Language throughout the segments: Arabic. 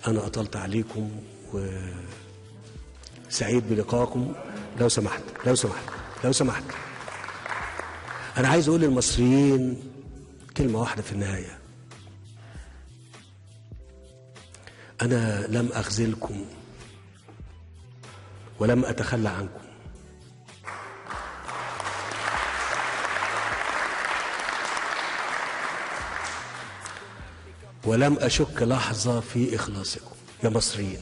أنا أطلت عليكم وسعيد بلقائكم. لو سمحت لو سمحت لو سمحت، أنا عايز أقول للمصريين كلمة واحدة في النهاية. أنا لم أخذلكم ولم أتخلى عنكم، ولم أشك لحظة في إخلاصكم يا مصريين.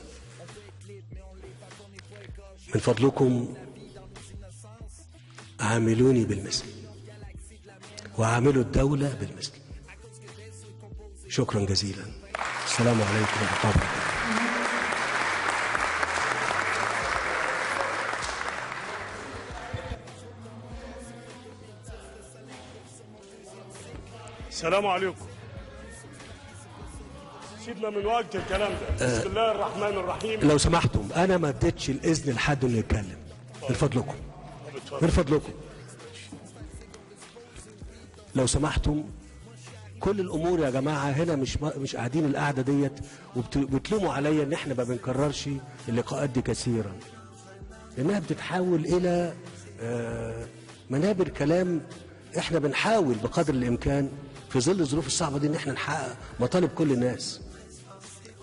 من فضلكم عاملوني بالمثل وعاملوا الدولة بالمثل. شكرا جزيلا. السلام عليكم ورحمة الله وبركاته. السلام عليكم. سيبنا من وقت الكلام ده. بسم الله الرحمن الرحيم. لو سمحتم، أنا ما اديتش الإذن لحد إنه يتكلم. من فضلكم من فضلكم لو سمحتم، كل الامور يا جماعه هنا مش قاعدين القعده ديت وبتلوموا عليا ان احنا ما بنكررش اللقاءات دي كثيرا، لانها بتتحول الى منابر كلام. احنا بنحاول بقدر الامكان في ظل الظروف الصعبه دي ان احنا نحقق مطالب كل الناس.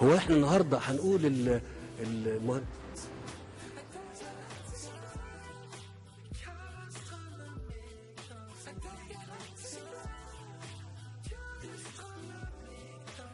هو احنا النهارده هنقول